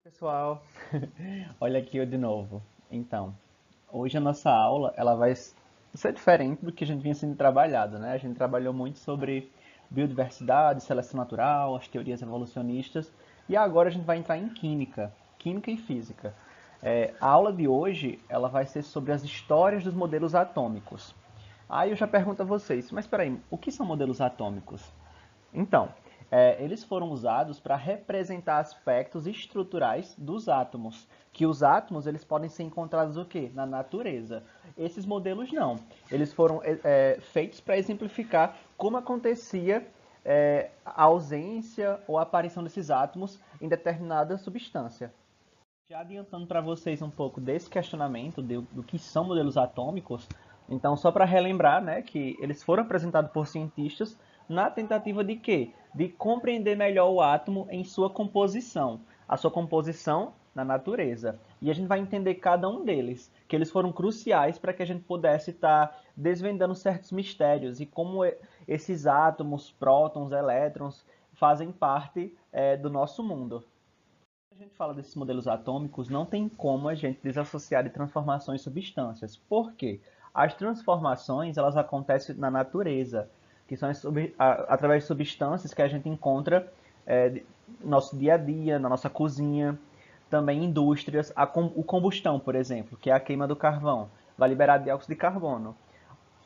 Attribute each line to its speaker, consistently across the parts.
Speaker 1: Pessoal, olha aqui eu de novo. Então, hoje a nossa aula ela vai ser diferente do que a gente vinha sendo trabalhado, né? A gente trabalhou muito sobre biodiversidade, seleção natural, as teorias evolucionistas, e agora a gente vai entrar em química, química e física. A aula de hoje ela vai ser sobre as histórias dos modelos atômicos. Aí eu já pergunto a vocês, mas espera aí, o que são modelos atômicos? Então, eles foram usados para representar aspectos estruturais dos átomos, que os átomos eles podem ser encontrados o quê? Na natureza. Esses modelos não. Eles foram feitos para exemplificar como acontecia a ausência ou a aparição desses átomos em determinada substância. Já adiantando para vocês um pouco desse questionamento do que são modelos atômicos, então só para relembrar, né, que eles foram apresentados por cientistas na tentativa de quê? De compreender melhor o átomo em sua composição, a sua composição na natureza. E a gente vai entender cada um deles, que eles foram cruciais para que a gente pudesse estar desvendando certos mistérios e como esses átomos, prótons, elétrons, fazem parte do nosso mundo. Quando a gente fala desses modelos atômicos, não tem como a gente desassociar de transformações e substâncias. Por quê? As transformações elas acontecem na natureza, que são através de substâncias que a gente encontra no nosso dia a dia, na nossa cozinha, também em indústrias. O combustão, por exemplo, que é a queima do carvão, vai liberar dióxido de carbono.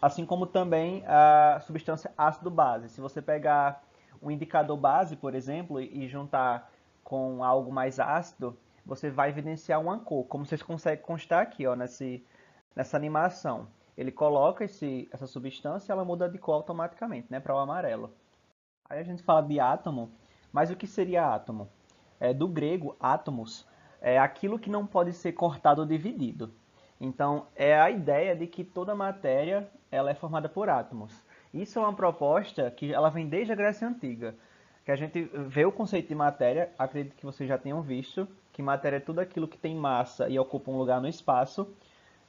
Speaker 1: Assim como também a substância ácido-base. Se você pegar um indicador base, por exemplo, e juntar com algo mais ácido, você vai evidenciar uma cor, como vocês conseguem constar aqui, ó, nessa animação. Ele coloca essa substância e ela muda de cor automaticamente, né, para o amarelo. Aí a gente fala de átomo, mas o que seria átomo? Do grego, átomos, é aquilo que não pode ser cortado ou dividido. Então, é a ideia de que toda matéria ela é formada por átomos. Isso é uma proposta que ela vem desde a Grécia Antiga, que a gente vê o conceito de matéria, acredito que vocês já tenham visto, que matéria é tudo aquilo que tem massa e ocupa um lugar no espaço,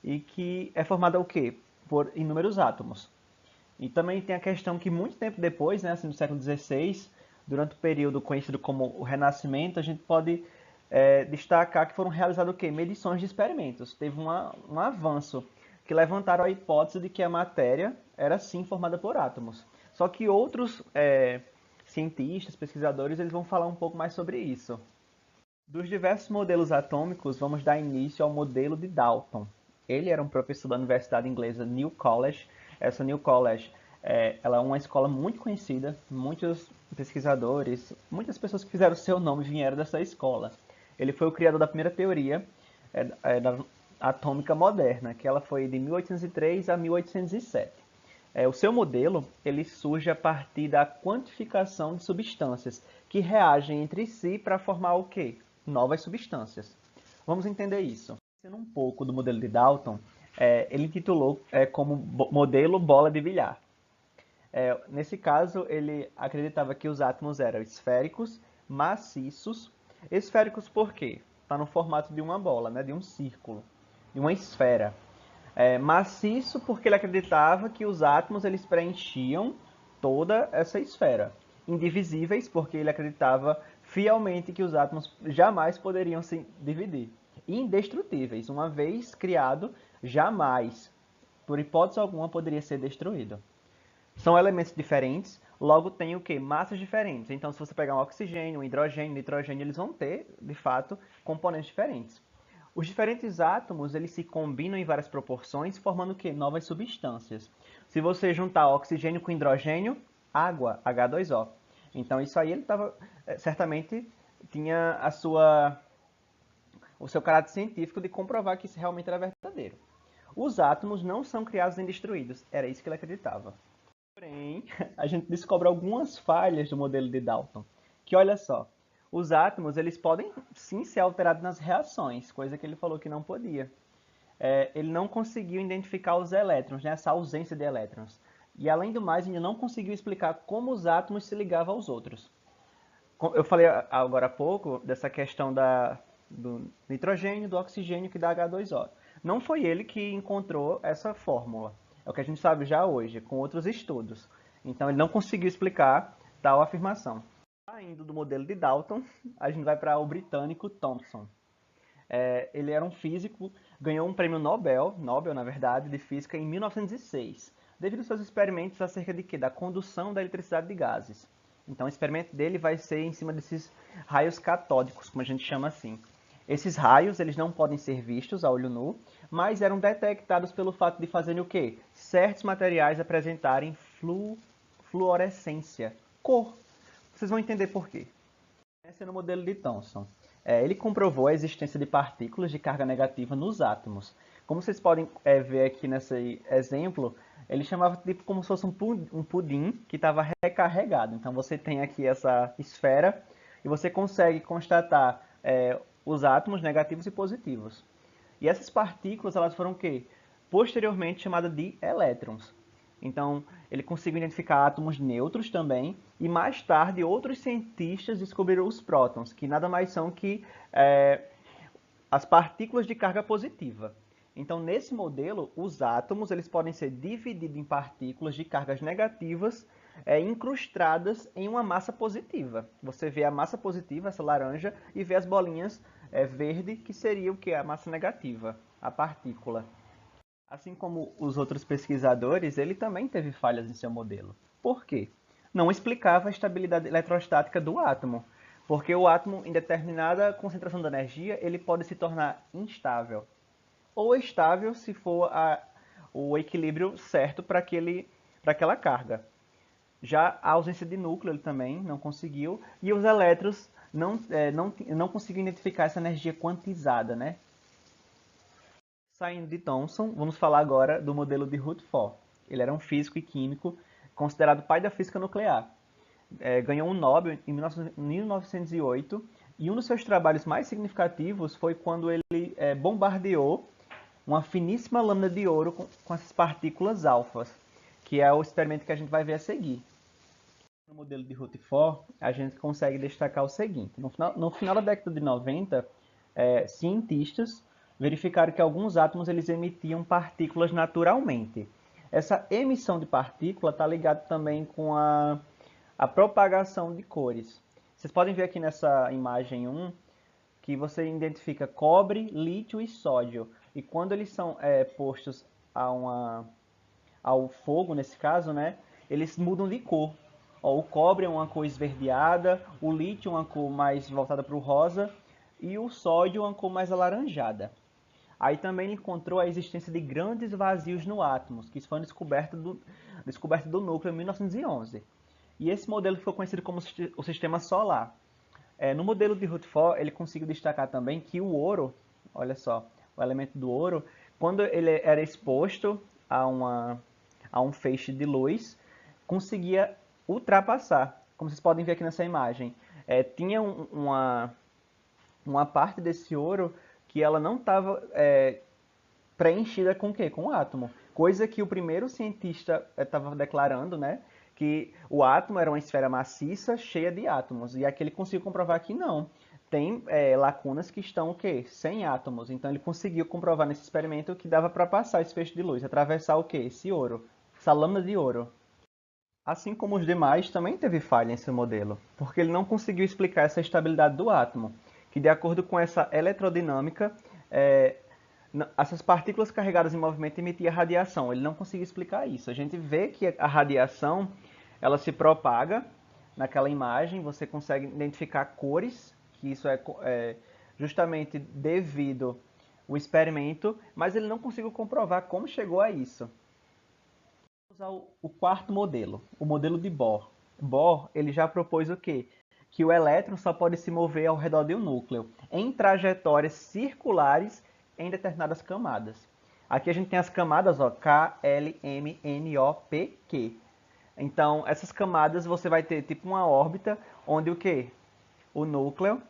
Speaker 1: e que é formada o quê? Por inúmeros átomos. E também tem a questão que muito tempo depois, né, assim, do século XVI, durante o período conhecido como o Renascimento, a gente pode destacar que foram realizadas o quê? Medições de experimentos. Teve um avanço que levantaram a hipótese de que a matéria era sim formada por átomos. Só que outros cientistas, pesquisadores, eles vão falar um pouco mais sobre isso. Dos diversos modelos atômicos, vamos dar início ao modelo de Dalton. Ele era um professor da Universidade Inglesa New College. Essa New College ela é uma escola muito conhecida, muitos pesquisadores, muitas pessoas que fizeram seu nome vieram dessa escola. Ele foi o criador da primeira teoria da atômica moderna, que ela foi de 1803 a 1807. O seu modelo ele surge a partir da quantificação de substâncias que reagem entre si para formar o quê? Novas substâncias. Vamos entender isso. Sendo um pouco do modelo de Dalton, ele intitulou como modelo bola de bilhar. Nesse caso, ele acreditava que os átomos eram esféricos, maciços. Esféricos por quê? Está no formato de uma bola, né? De um círculo, de uma esfera. Maciço porque ele acreditava que os átomos eles preenchiam toda essa esfera. Indivisíveis porque ele acreditava fielmente que os átomos jamais poderiam se dividir. E indestrutíveis, uma vez criado, jamais, por hipótese alguma, poderia ser destruído. São elementos diferentes, logo tem o que? Massas diferentes. Então, se você pegar um oxigênio, um hidrogênio, nitrogênio, eles vão ter, de fato, componentes diferentes. Os diferentes átomos, eles se combinam em várias proporções, formando o que? Novas substâncias. Se você juntar oxigênio com hidrogênio, água, H2O. Então, isso aí ele estava, certamente, tinha o seu caráter científico de comprovar que isso realmente era verdadeiro. Os átomos não são criados nem destruídos. Era isso que ele acreditava. Porém, a gente descobre algumas falhas do modelo de Dalton. Que olha só, os átomos eles podem sim ser alterados nas reações, coisa que ele falou que não podia. Ele não conseguiu identificar os elétrons, né, essa ausência de elétrons. E além do mais, ele não conseguiu explicar como os átomos se ligavam aos outros. Eu falei agora há pouco dessa questão do nitrogênio, do oxigênio que dá H2O. Não foi ele que encontrou essa fórmula. É o que a gente sabe já hoje, com outros estudos. Então ele não conseguiu explicar tal afirmação. Saindo do modelo de Dalton, a gente vai para o britânico Thomson. Ele era um físico, ganhou um prêmio Nobel, na verdade, de física em 1906, devido aos seus experimentos acerca de quê? Da condução da eletricidade de gases. Então, o experimento dele vai ser em cima desses raios catódicos, como a gente chama assim. Esses raios, eles não podem ser vistos a olho nu, mas eram detectados pelo fato de fazerem o quê? Certos materiais apresentarem fluorescência, cor. Vocês vão entender por quê. Esse é no modelo de Thomson. Ele comprovou a existência de partículas de carga negativa nos átomos. Como vocês podem ver aqui nesse exemplo, ele chamava tipo como se fosse um pudim que estava recarregado. Então você tem aqui essa esfera e você consegue constatar os átomos negativos e positivos. E essas partículas elas foram o quê? Posteriormente chamadas de elétrons. Então, ele conseguiu identificar átomos neutros também, e mais tarde outros cientistas descobriram os prótons, que nada mais são que as partículas de carga positiva. Então, nesse modelo, os átomos eles podem ser divididos em partículas de cargas negativas incrustadas em uma massa positiva. Você vê a massa positiva, essa laranja, e vê as bolinhas verde, que seria o que? A massa negativa, a partícula. Assim como os outros pesquisadores, ele também teve falhas em seu modelo. Por quê? Não explicava a estabilidade eletrostática do átomo, porque o átomo, em determinada concentração de energia, ele pode se tornar instável. Ou estável se for o equilíbrio certo para aquela carga. Já a ausência de núcleo ele também não conseguiu, e os elétrons não conseguiu identificar essa energia quantizada, né? Saindo de Thomson, vamos falar agora do modelo de Rutherford. Ele era um físico e químico considerado pai da física nuclear. Ganhou um Nobel em 1908 e um dos seus trabalhos mais significativos foi quando ele bombardeou uma finíssima lâmina de ouro com essas partículas alfas, que é o experimento que a gente vai ver a seguir. No modelo de Rutherford, a gente consegue destacar o seguinte. No final da década de 90, cientistas verificaram que alguns átomos eles emitiam partículas naturalmente. Essa emissão de partícula está ligada também com a propagação de cores. Vocês podem ver aqui nessa imagem 1 que você identifica cobre, lítio e sódio. E quando eles são postos ao fogo, nesse caso, né, eles mudam de cor. Ó, o cobre é uma cor esverdeada, o lítio é uma cor mais voltada para o rosa e o sódio é uma cor mais alaranjada. Aí também ele encontrou a existência de grandes vazios no átomo, que foram descoberto do núcleo em 1911. E esse modelo ficou conhecido como o sistema solar. No modelo de Rutherford, ele conseguiu destacar também que o ouro, olha só, o elemento do ouro, quando ele era exposto a um feixe de luz, conseguia ultrapassar. Como vocês podem ver aqui nessa imagem, tinha uma parte desse ouro que ela não estava preenchida com o quê? Com o átomo. Coisa que o primeiro cientista estava declarando, né? Que o átomo era uma esfera maciça, cheia de átomos. E aqui ele conseguiu comprovar que não. Tem lacunas que estão o quê? Sem átomos. Então ele conseguiu comprovar nesse experimento que dava para passar esse feixe de luz, atravessar o quê? Esse ouro, essa lâmina de ouro. Assim como os demais, também teve falha em seu modelo, porque ele não conseguiu explicar essa estabilidade do átomo, que de acordo com essa eletrodinâmica, essas partículas carregadas em movimento emitiam radiação. Ele não conseguiu explicar isso. A gente vê que a radiação ela se propaga naquela imagem, você consegue identificar cores, que isso é justamente devido ao experimento, mas ele não conseguiu comprovar como chegou a isso. Vamos ao quarto modelo, o modelo de Bohr. Bohr ele já propôs o quê? Que o elétron só pode se mover ao redor de um núcleo, em trajetórias circulares em determinadas camadas. Aqui a gente tem as camadas, ó, K, L, M, N, O, P, Q. Então, essas camadas você vai ter tipo uma órbita onde o quê? O núcleo,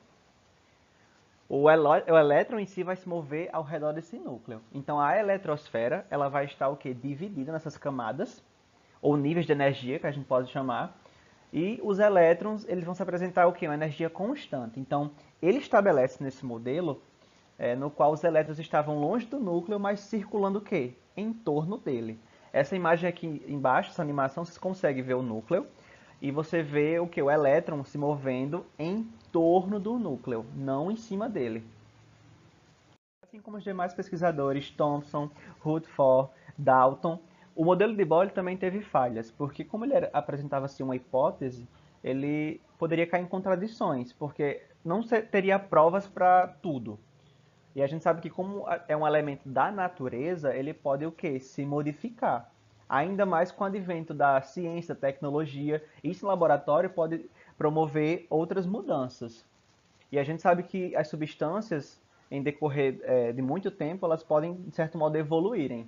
Speaker 1: o elétron em si vai se mover ao redor desse núcleo. Então, a eletrosfera ela vai estar o quê? Dividida nessas camadas, ou níveis de energia, que a gente pode chamar. E os elétrons eles vão se apresentar o quê? Uma energia constante. Então, ele estabelece nesse modelo no qual os elétrons estavam longe do núcleo, mas circulando o quê? Em torno dele. Essa imagem aqui embaixo, essa animação, vocês conseguem ver o núcleo. e você vê o que? O elétron se movendo em torno do núcleo, não em cima dele. Assim como os demais pesquisadores, Thomson, Rutherford, Dalton, o modelo de Boyle também teve falhas, porque como ele apresentava-se uma hipótese, ele poderia cair em contradições, porque não teria provas para tudo. E a gente sabe que como é um elemento da natureza, ele pode o quê? Se modificar. Ainda mais com o advento da ciência, tecnologia, isso em laboratório pode promover outras mudanças. E a gente sabe que as substâncias, em decorrer de muito tempo, elas podem, de certo modo, evoluírem.